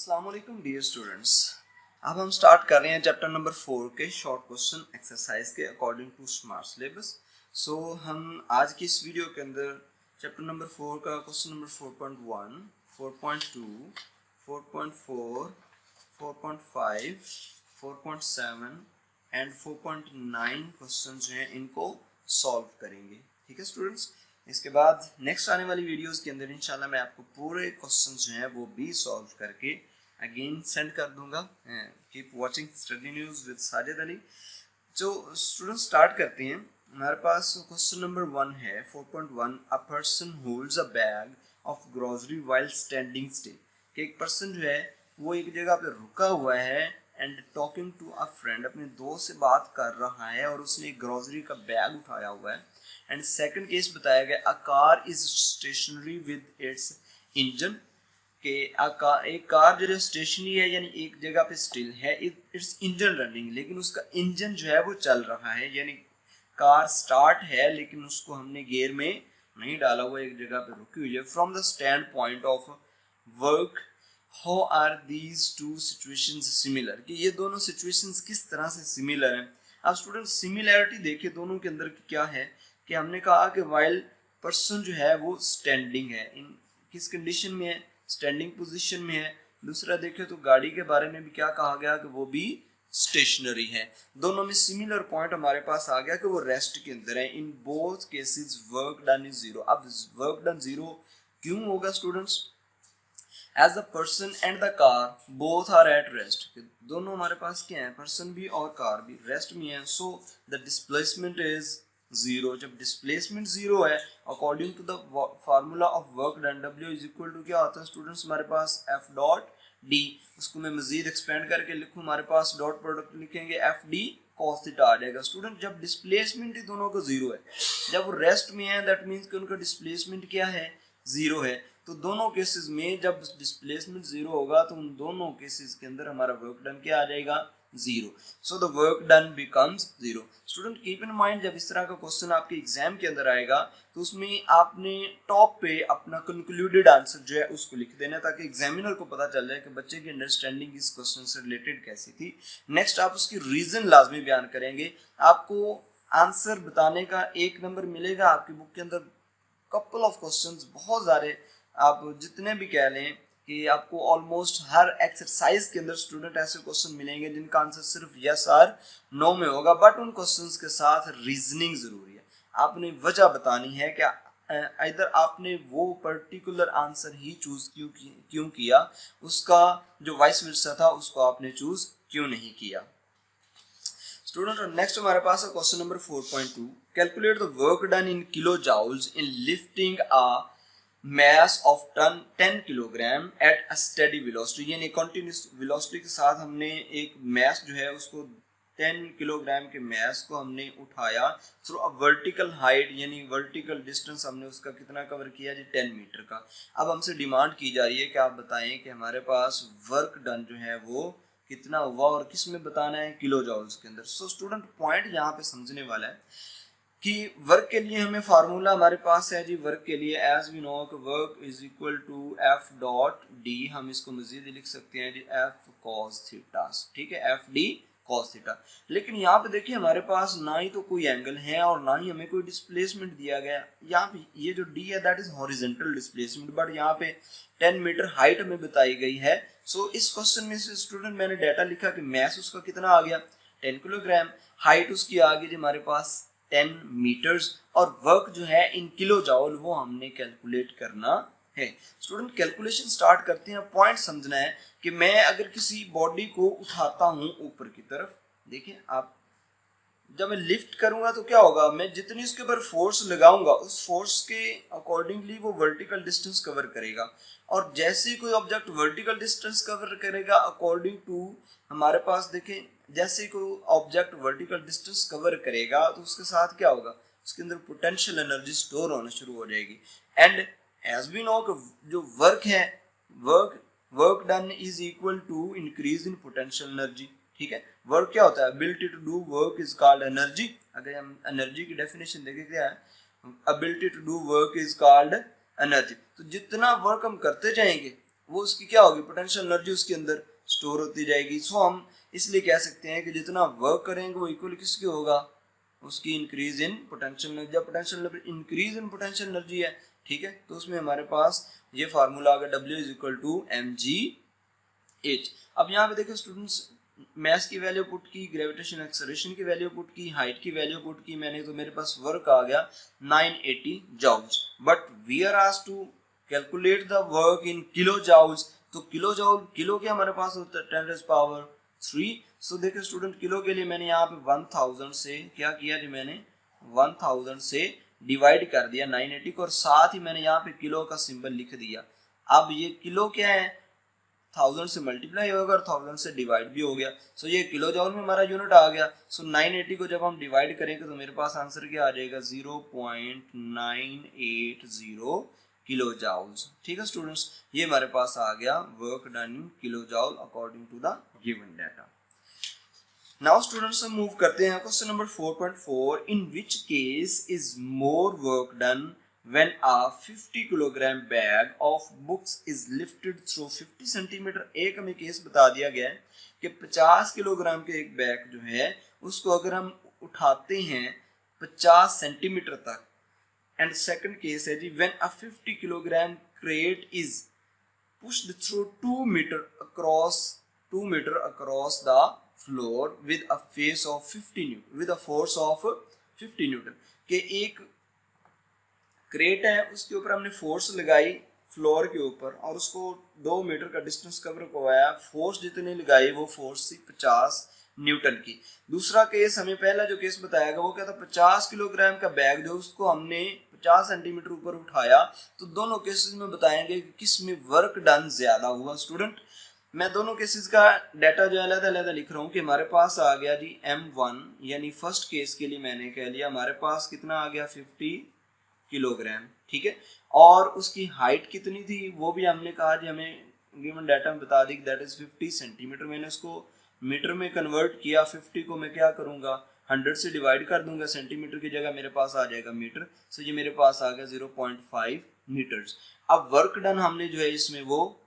अस्सलाम वालेकुम dear students. अब हम स्टार्ट कर रहे हैं चैप्टर नंबर 4 के शॉर्ट क्वेश्चन एक्सरसाइज के अकॉर्डिंग टू स्मार्ट सिलेबस। सो हम आज की इस वीडियो के अंदर चैप्टर नंबर 4 का क्वेश्चन नंबर 4.1, 4.2, 4.4, 4.5, 4.7 एंड 4.9 क्वेश्चन जो हैं इनको सॉल्व करेंगे। ठीक है स्टूडेंट्स, इसके बाद नेक्स्ट आने वाली वीडियोस के अंदर इंशाल्लाह मैं आपको पूरे क्वेश्चन जो हैं वो भी सॉल्व करके अगेन सेंड कर दूंगा। Keep watching study news with Sajid Ali. जो स्टूडेंट्स स्टार्ट करते हैं, हमारे पास क्वेश्चन नंबर 1 है 4.1। A person holds a bag of grocery while standing still. कि एक पर्सन जो है वो एक जगह पे रुका हुआ है and talking to a friend, अपने दोस्त से बात कर रहा है और उसने एक ग्रोसरी का बैग उठाया हुआ है। एंड सेकंड केस बताया गया a car is stationary with its engine. के एक कार जो है स्टेशनरी है यानी एक जगह पे स्टिल है, इट्स इंजन रनिंग, लेकिन उसका इंजन जो है वो चल रहा है, यानी कार स्टार्ट है लेकिन उसको हमने गियर में नहीं डाला हुआ, एक जगह पे रुकी हुई है। From the standpoint of work how are these two situations similar, कि ये दोनों सिचुएशंस किस तरह से सिमिलर हैं। अब स्टूडेंट सिमिलैरिटी देखिए दोनों के अंदर क्या है कि हमने कहा कि वाइल पर्सन जो है वो स्टैंडिंग है, इन किस कंडीशन में है, स्टैंडिंग पोजीशन में है। दूसरा देखें तो गाड़ी के बारे में भी क्या कहा गया कि वो भी स्टेशनरी है। दोनों में सिमिलर पॉइंट हमारे पास आ गया कि वो रेस्ट के अंदर है। In both cases work done is zero. अब वर्क डन जीरो क्यों होगा students? As the person and the car both are at rest, दोनों हमारे पास क्या है, पर्सन भी और कार भी रेस्ट में है। So the displacement is zero. जब डिस्प्लेसमेंट जीरो है according to the formula of work done, W is equal to क्या आता है स्टूडेंट्स हमारे पास एफ डॉट डी। उसको मैं मजीद एक्सपेंड करके लिखूं, हमारे पास डॉट प्रोडक्ट लिखेंगे एफ डी कॉस थीटा आ जाएगा। स्टूडेंट जब डिस्प्लेसमेंट ही दोनों का जीरो है, जब वो रेस्ट में है दैट मीन्स कि उनका डिस्प्लेसमेंट क्या है, जीरो है। तो दोनों केसेस में जब डिस्प्लेसमेंट जीरो होगा तो उन दोनों केसेस के अंदर हमारा वर्क डन क्या आ जाएगा, zero. So the work done becomes zero. Student keep in mind जब इस तरह का क्वेश्चन आपके एग्जाम के अंदर आएगा तो उसमें आपने टॉप पे अपना कंक्लूडेड आंसर जो है उसको लिख देना, ताकि एग्जामिनर को पता चल जाए कि बच्चे की अंडरस्टैंडिंग इस क्वेश्चन से रिलेटेड कैसी थी। नेक्स्ट आप उसकी रीजन लाजमी बयान करेंगे। आपको आंसर बताने का 1 नंबर मिलेगा आपकी बुक के अंदर। कपल ऑफ क्वेश्चंस बहुत सारे, आप जितने भी कह लें कि आपको ऑलमोस्ट हर एक्सरसाइज के अंदर स्टूडेंट ऐसे क्वेश्चन मिलेंगे जिनका आंसर सिर्फ यस और नो में होगा, बट उन क्वेश्चंस के साथ रीजनिंग जरूरी है। आपने वजह बतानी है कि इधर आपने वो पर्टिकुलर आंसर ही चूज क्यों किया, उसका जो वाइस वर्सा था उसको आपने चूज क्यों नहीं किया। स्टूडेंट नेक्स्ट हमारे पास है question number 4.2। Calculate the work done in kilo joules in lifting a mass of 10 kilogram at a steady velocity, यानी कंटिन्यूस वेलोसिटी के साथ हमने एक मैस जो है उसको 10 किलोग्राम के मैस को हमने उठाया थ्रू अ वर्टिकल हाइट, यानी वर्टिकल डिस्टेंस हमने उसका कितना कवर किया जी, 10 मीटर का। अब हमसे डिमांड की जा रही है कि आप बताएं कि हमारे पास वर्क डन जो है वो कितना हुआ और किस में बताना है, किलो जॉल्स के अंदर। सो स्टूडेंट पॉइंट यहाँ पे समझने वाला है कि वर्क के लिए हमें फार्मूला हमारे पास है जी, वर्क के लिए एज वी नो कि work is equal to F dot D. हम इसको मजीद लिख सकते हैं जी एफ कॉस थीटा, ठीक है, एफ डी कॉस थीटा। लेकिन यहाँ पे देखिए हमारे पास ना ही तो कोई एंगल है और ना ही हमें कोई डिस्प्लेसमेंट दिया गया। यहाँ पे ये जो डी है that is horizontal displacement, but यहाँ पे 10 मीटर हाइट हमें बताई गई है। सो इस क्वेश्चन में से स्टूडेंट मैंने डाटा लिखा कि मैस उसका कितना आ गया, 10 किलोग्राम, हाइट उसकी आ गई जी हमारे पास 10 मीटर्स, और वर्क जो है इन किलो जाउल वो हमने कैलकुलेट करना है। स्टूडेंट कैलकुलेशन स्टार्ट करते हैं। पॉइंट समझना है कि मैं अगर किसी बॉडी को उठाता हूं ऊपर की तरफ, देखिए आप जब मैं लिफ्ट करूंगा तो क्या होगा, मैं जितनी उसके ऊपर फोर्स लगाऊंगा उस फोर्स के अकॉर्डिंगली वो वर्टिकल डिस्टेंस कवर करेगा। और जैसे ही कोई ऑब्जेक्ट वर्टिकल डिस्टेंस कवर करेगा अकॉर्डिंग टू हमारे पास देखें, जैसे कोई ऑब्जेक्ट वर्टिकल डिस्टेंस कवर करेगा तो उसके साथ क्या होगा, उसके अंदर पोटेंशियल एनर्जी स्टोर होना शुरू हो जाएगी। एंड एज वी नो जो वर्क है, work done is equal to increase in potential energy. ठीक है, वर्क क्या होता है, ability to do work is called energy. अगर हम एनर्जी की डेफिनेशन देखें क्या है, ability to do work is called energy. तो जितना वर्क हम करते जाएंगे वो उसकी क्या होगी, पोटेंशियल एनर्जी उसके अंदर स्टोर होती जाएगी। सो हम इसलिए कह सकते हैं कि जितना वर्क करेंगे वो इक्वल किसके होगा, उसकी increase in potential energy. Potential energy increase in potential energy है, ठीक है, तो उसमें हमारे पास ये फार्मूला आ गया W is equal to mgh। अब यहाँ पे देखो स्टूडेंट्स, मैस की वैल्यू पुट की, ग्रेविटेशन एक्सेलरेशन की वैल्यू पुट की, हाइट की वैल्यू पुट की मैंने, तो मेरे पास वर्क आ गया 980 joules. But we are asked to calculate the work in kilo joules. तो किलो जॉउल, किलो के हमारे पास होता है 10 रेज़ पावर 3। सो देखिए स्टूडेंट, किलो के लिए मैंने यहाँ पे 1000 से क्या किया जी, मैंने 1000 से डिवाइड कर दिया 980 को, और साथ ही मैंने यहाँ पे किलो का सिंबल लिख दिया। अब ये किलो क्या है, 1000 से मल्टीप्लाई होगा और 1000 से डिवाइड भी हो गया। सो ये किलो जॉउल में हमारा यूनिट आ गया। सो 980 को जब हम डिवाइड करेंगे तो मेरे पास आंसर क्या आ जाएगा, 0.980 किलो जॉउल्स। ठीक है स्टूडेंट्स, ये हमारे पास आ गया work done in kilo joule according to the given data. Now students हम मूव करते हैं question number 4.4। In which case is more work done when a 50 kilogram bag of books is lifted through 50 centimetre. एक हमें case बता दिया गया है कि 50 किलोग्राम के एक बैग जो है उसको अगर हम उठाते हैं 50 सेंटीमीटर तक। एंड सेकंड केस है जी, when a 50 kilogram crate is pushed through 2 meter across the floor with a force of 50 Newton. के एक क्रेट है उसके ऊपर हमने फोर्स लगाई फ्लोर के ऊपर और उसको 2 मीटर का डिस्टेंस कवर करवाया, फोर्स जितनी लगाई वो फोर्स थी 50 न्यूटन की। दूसरा केस हमें पहला जो केस बताया गया वो क्या था, 50 किलोग्राम का बैग जो उसको हमने 50 सेंटीमीटर ऊपर उठाया। तो दोनों केसेस में बताएंगे कि किस में वर्क डन ज्यादा हुआ। स्टूडेंट मैं दोनों केसेस का डाटा जो अलग अलग लिख रहा हूँ कि हमारे पास आ गया जी M1, यानी फर्स्ट केस के लिए मैंने कह लिया हमारे पास कितना आ गया 50 किलोग्राम, ठीक है, और उसकी हाइट कितनी थी वो भी हमने कहा जी हमें गिवन डाटा में बता दी, दैट इज 50 सेंटीमीटर। मैंने उसको मीटर में कन्वर्ट किया, 50 को मैं क्या करूंगा 100 से डिवाइड कर दूंगा, सेंटीमीटर की जगह मेरे पास आ जाएगा मीटर। सो ये मेरे पास आ गया 0.5 मीटर्स। अब वर्क डन हमने जो है इसमें वो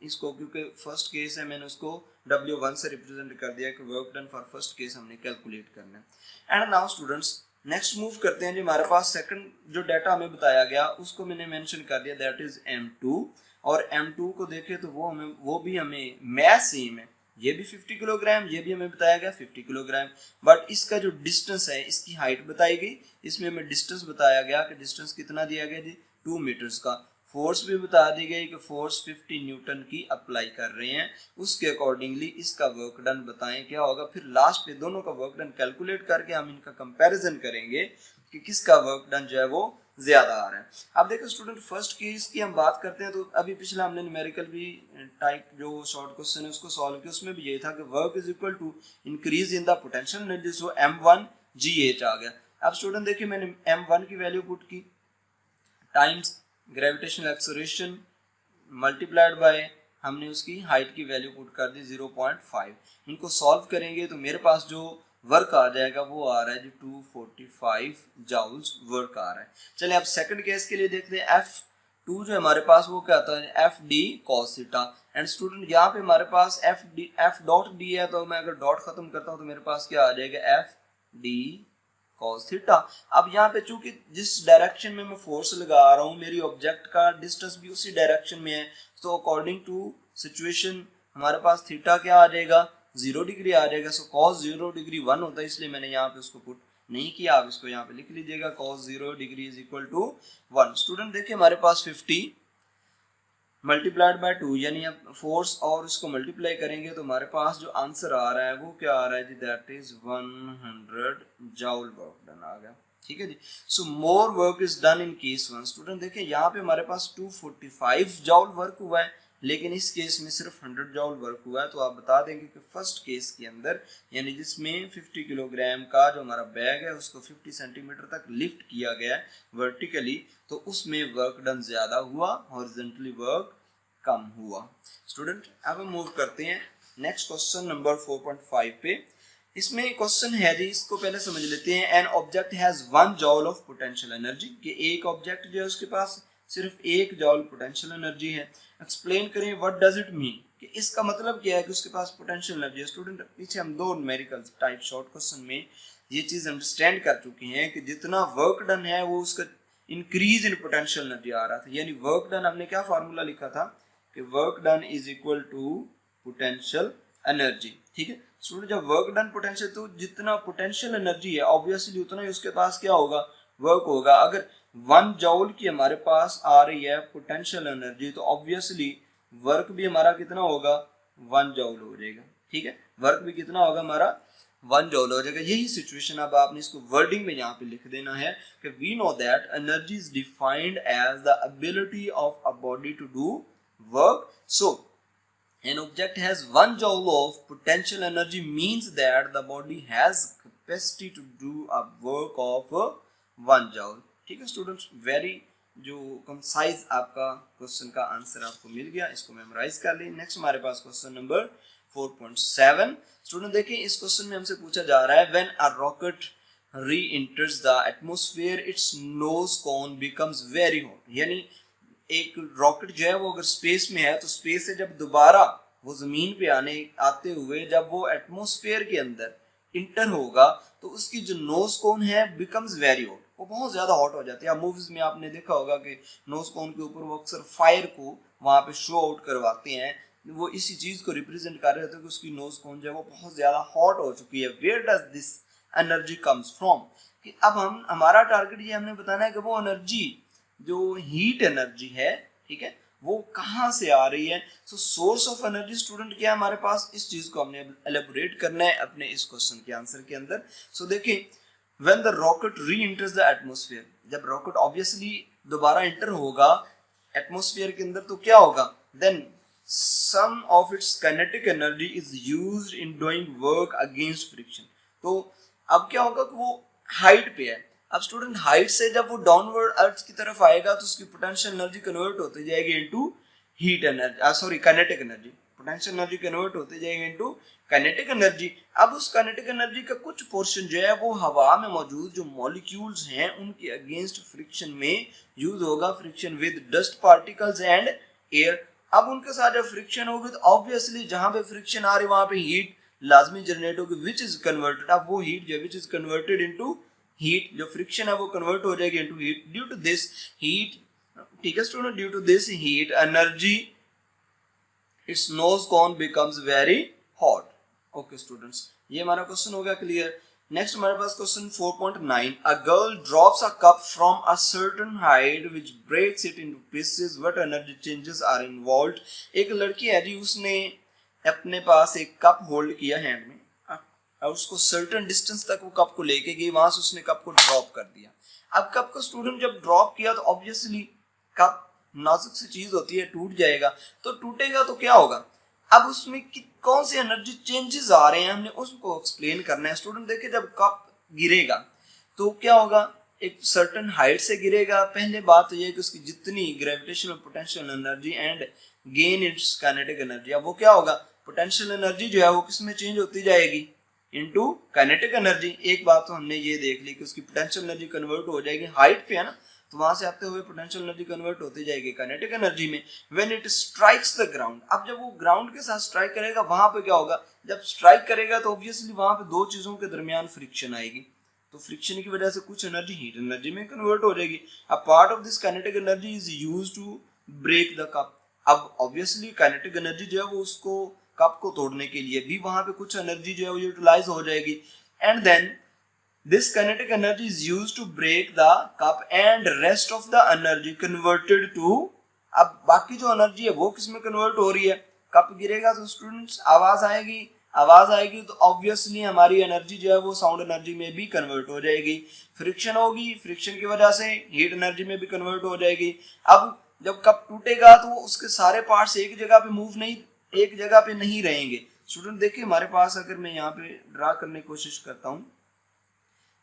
इसको, क्योंकि फर्स्ट केस है मैंने उसको W1 से रिप्रेजेंट कर दिया कि work done for first case हमने कैलकुलेट करना है। And now students next move करते हैं जी, हमारे पास सेकंड जो डाटा हमें बताया गया उसको मैंने मेंशन कर दिया, दैट इज M2। और M2 को देखें तो वो भी हमें मैथ सेम है, ये भी 50 किलोग्राम, ये भी हमें बताया गया 50 किलोग्राम, बट इसका जो डिस्टेंस है इसकी हाइट बताई गई, इसमें हमें डिस्टेंस बताया गया कि डिस्टेंस कितना दिया गया जी 2 मीटर्स का। फोर्स भी बता दी गई कि फोर्स 50 न्यूटन की अप्लाई कर रहे हैं, उसके अकॉर्डिंगली इसका वर्क डन बताएं क्या होगा। फिर लास्ट पे दोनों का वर्क डन कैलकुलेट करके हम इनका कंपैरिजन करेंगे कि किसका वर्क डन जो है वो ज्यादा आ रहा है। अब देखो स्टूडेंट फर्स्ट केस की हम बात करते हैं तो अभी पिछला हमने न्यूमेरिकल भी टाइप जो शॉर्ट क्वेश्चन है उसको सॉल्व किया, उसमें भी ये था कि work is equal to increase in the potential energy, so M1GH आ गया। अब स्टूडेंट देखिए मैंने M1 की वैल्यू पुट की times gravitational acceleration multiplied by हमने उसकी हाइट की वैल्यू पुट कर दी 0.5। इनको सॉल्व करेंगे तो मेरे पास जो वर्क आ जाएगा वो आ रहा है जी 245 जॉउल्स वर्क आ रहा है। चलिए अब सेकंड केस के लिए देखते हैं। F2 जो हमारे पास वो क्या आता है FD cos theta. And student यहाँ पे हमारे पास F डॉट डी है, तो मैं अगर डॉट खत्म करता हूँ तो मेरे पास क्या आ जाएगा FD cos थीटा। अब यहाँ पे चूंकि जिस डायरेक्शन में मैं फोर्स लगा रहा हूँ मेरी ऑब्जेक्ट का डिस्टेंस भी उसी डायरेक्शन में है, तो अकॉर्डिंग टू सिचुएशन हमारे पास थीटा क्या आ जाएगा 0 डिग्री आ जाएगा। सो cos 0 डिग्री 1 होता है, इसलिए मैंने यहाँ पे उसको पुट नहीं किया। आप इसको यहाँ पे लिख लीजिएगा cos 0 degree is equal to 1। Student देखिए हमारे पास 50 मल्टीप्लाइड बाय 2 यानी अब फोर्स और इसको मल्टीप्लाई करेंगे तो हमारे पास जो आंसर आ रहा है वो क्या आ रहा है जी, that is 100 joule work done आ गया। ठीक है जी। So more work is done in case 1। Student देखिए यहाँ पे हमारे पास 245 जॉउल वर्क हुआ है, लेकिन इस केस में सिर्फ 100 जॉउल वर्क हुआ है। तो आप बता देंगे कि फर्स्ट केस के अंदर यानी जिसमें 50 किलोग्राम का जो हमारा बैग है उसको 50 सेंटीमीटर तक लिफ्ट किया गया है वर्टिकली, तो उसमें वर्क डन ज्यादा हुआ, हॉरिजॉन्टली वर्क कम हुआ। स्टूडेंट अब हम मूव करते हैं नेक्स्ट क्वेश्चन नंबर 4.5 पे। इसमें क्वेश्चन है जी, इसको पहले समझ लेते हैं। An object has 1 जॉल of potential energy, कि एक ऑब्जेक्ट जो है उसके पास सिर्फ 1 जॉल पोटेंशियल एनर्जी है। एक्सप्लेन करें व्हाट डज इट मीन, कि इसका मतलब क्या है कि उसके पास पोटेंशियल एनर्जी है। स्टूडेंट पीछे हम 2 न्यूमेरिकल टाइप शॉर्ट क्वेश्चन में ये चीज अंडरस्टैंड कर चुके हैं कि जितना वर्क डन है वो उसका इंक्रीज इन पोटेंशियल एनर्जी आ रहा था। यानी वर्क डन हमने क्या फार्मूला लिखा था कि work done is equal to potential energy. ठीक है स्टूडेंट, जब वर्क डन पोटेंशियल, तो जितना पोटेंशियल एनर्जी है ऑब्वियसली उतना ही उसके पास क्या होगा, वर्क होगा। अगर 1 जॉल की हमारे पास आ रही है पोटेंशियल एनर्जी तो ऑब्वियसली वर्क भी हमारा कितना होगा, 1 जॉल हो जाएगा। ठीक है, वर्क भी कितना होगा हमारा, 1 जॉल हो जाएगा। यही सिचुएशन अब आपने इसको वर्डिंग में यहाँ पे लिख देना है कि we know that energy is defined as the ability of a body to do work. So an object has 1 joule of potential energy means that the body has capacity to do a work of 1 joule। ठीक है students, very जो concise आपका question का answer आपको मिल गया, इसको memorise कर ली। Next हमारे पास क्वेश्चन नंबर 4.7। स्टूडेंट देखिए इस क्वेश्चन में हमसे पूछा जा रहा है when a rocket re-enters the atmosphere its nose cone becomes very hot. यानी एक रॉकेट जो है वो अगर स्पेस में है तो स्पेस से जब दोबारा वो जमीन पे आते हुए जब वो एटमॉस्फेयर के अंदर इंटर होगा तो उसकी जो नोज कोन है बिकम्स वेरी हॉट, वो बहुत ज्यादा हॉट हो जाती है। मूवीज में आपने देखा होगा कि नोज कोन के ऊपर वो अक्सर फायर को वहां पे शो आउट करवाते हैं, वो इसी चीज को रिप्रेजेंट कर रहे थे कि उसकी नोज कोन जो है वो बहुत ज्यादा हॉट हो चुकी है। Where does this energy comes from, कि अब हम हमारा टारगेट ये हमने बताना है कि वो एनर्जी जो हीट एनर्जी है, ठीक है, वो कहाँ से आ रही है। सो सोर्स ऑफ एनर्जी स्टूडेंट क्या है हमारे पास, इस चीज को हमने एलेबोरेट करना है अपने इस क्वेश्चन के आंसर के अंदर। सो देखिए when the rocket reenters the atmosphere, जब रॉकेट ऑब्वियसली दोबारा एंटर होगा एटमॉस्फेयर के अंदर तो क्या होगा, then some of its kinetic energy is used in doing work against friction. तो अब क्या होगा कि वो हाइट पे है। अब स्टूडेंट हाइट से जब वो डाउनवर्ड अर्थ की तरफ आएगा तो उसकी पोटेंशियल एनर्जी कन्वर्ट होती जाएगी into heat energy, sorry kinetic energy. Potential energy convert होती जाएगी इनटू काइनेटिक एनर्जी। अब उस काइनेटिक एनर्जी का कुछ पोर्शन जो है वो हवा में मौजूद जो मॉलिक्यूल्स हैं उनके अगेंस्ट फ्रिक्शन में यूज होगा, friction with dust particles and air. अब उनके साथ जब फ्रिक्शन होगी तो ऑब्वियसली जहां पे फ्रिक्शन आ रही है वहां पे हीट लाजमी जनरेट होगी विच इज कन्वर्टेड। अब वो हीट जो which is converted into heat, जो फ्रिक्शन है वो कन्वर्ट हो जाएगी into heat. Due to this heat, ठीक है student, due to this heat energy its nose cone becomes very hot. Okay students, ये हमारा क्वेश्चन हो गया क्लियर। नेक्स्ट हमारे पास question 4.9, a girl drops a cup from a certain height which breaks it into pieces, what energy changes are involved. एक लड़की है जी, उसने अपने पास एक कप होल्ड किया हैंड में और उसको सर्टेन डिस्टेंस तक वो कप को लेके गई, वहां से उसने कप को ड्रॉप कर दिया। अब कप को स्टूडेंट जब ड्रॉप किया तो ऑब्वियसली कप नाजुक सी चीज होती है, टूट जाएगा। तो टूटेगा तो क्या होगा, अब उसमें कौन सी एनर्जी चेंजेस आ रहे हैं हमने उसको एक्सप्लेन करना है। स्टूडेंट देखिए जब कप गिरेगा तो क्या होगा, एक सर्टेन हाइट से गिरेगा। पहले बात तो ये कि उसकी जितनी gravitational potential energy and gain it's kinetic energy, अब वो क्या होगा, पोटेंशियल एनर्जी जो है वो किस में चेंज होती जाएगी, इनटू काइनेटिक एनर्जी। एक बात तो हमने ये देख ली कि उसकी पोटेंशियल एनर्जी कन्वर्ट हो जाएगी, हाइट पे है ना, तो वहां से आते हुए पोटेंशियल एनर्जी कन्वर्ट होती जाएगी काइनेटिक एनर्जी में। When it strikes the ground, अब जब वो ग्राउंड के साथ स्ट्राइक करेगा वहां पे क्या होगा, जब स्ट्राइक करेगा तो ऑब्वियसली वहां पे 2 चीजों के दरमियान फ्रिक्शन आएगी, तो फ्रिक्शन की वजह से कुछ एनर्जी हीट एनर्जी में कन्वर्ट हो जाएगी। A part of this kinetic energy is used to break the cup. अब ऑब्वियसली काइनेटिक एनर्जी जो है वो उसको कप को तोड़ने के लिए भी वहां पे कुछ एनर्जी जो है वो यूटिलाइज हो जाएगी। And then this kinetic energy is used to break the cup and rest of the energy converted to, अब बाकी जो एनर्जी है वो किसमें कन्वर्ट हो रही है, कप गिरेगा तो स्टूडेंट्स आवाज आएगी, आवाज आएगी तो ऑब्वियसली हमारी एनर्जी जो है वो साउंड एनर्जी में भी कन्वर्ट हो जाएगी। फ्रिक्शन होगी, फ्रिक्शन की वजह से हीट एनर्जी में भी कन्वर्ट हो जाएगी। अब जब कप टूटेगा तो उसके सारे पार्ट्स एक जगह पे नहीं रहेंगे। स्टूडेंट देखिए हमारे पास अगर मैं यहाँ पे ड्रा करने की कोशिश करता हूँ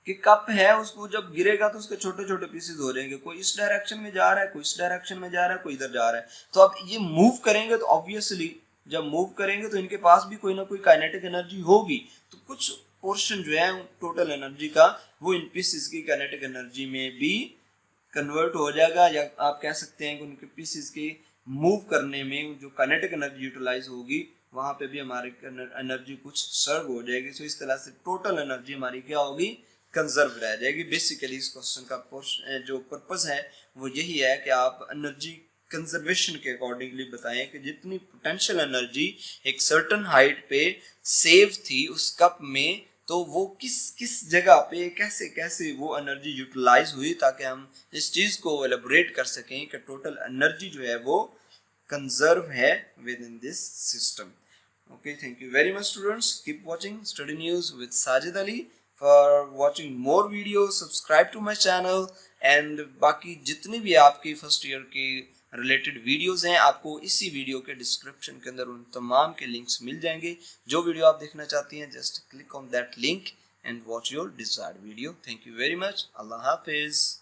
कि कप है, उसको जब गिरेगा तो उसके छोटे छोटे पीसेस हो जाएंगे, कोई इस डायरेक्शन में जा रहा है, कोई इस डायरेक्शन में जा रहा है, कोई इधर जा रहा है। तो अब ये मूव करेंगे तो ऑब्वियसली जब मूव करेंगे तो इनके पास भी कोई ना कोई काइनेटिक एनर्जी होगी, तो कुछ पोर्शन जो है टोटल एनर्जी का वो इन पीसेस की काइनेटिक एनर्जी में भी कन्वर्ट हो जाएगा, या आप कह सकते हैं कि उनके पीसेस के मूव करने में जो काइनेटिक एनर्जी यूटिलाइज होगी वहाँ पे भी हमारे एनर्जी कुछ सर्व हो जाएगी। सो इस तरह से टोटल एनर्जी हमारी क्या होगी, कंजर्व रह जाएगी। बेसिकली इस क्वेश्चन का जो पर्पस है वो यही है कि आप एनर्जी कंजर्वेशन के अकॉर्डिंगली बताएं कि जितनी पोटेंशियल एनर्जी एक सर्टन हाइट पे सेव थी उस कप में, तो वो किस किस जगह पे कैसे कैसे वो एनर्जी यूटिलाइज हुई, ताकि हम इस चीज को एलेबोरेट कर सकें कि टोटल एनर्जी जो है वो कंजर्व है with in this system. Okay, thank you very much students. Keep watching Study News with Sajid Ali. For watching more videos, subscribe to my channel and बाकी जितनी भी आपकी फर्स्ट ईयर की related videos हैं आपको इसी video के description के अंदर उन तमाम के लिंक्स मिल जाएंगे। जो वीडियो आप देखना चाहती हैं just click on that link and watch your desired video. Thank you very much. Allah Hafiz.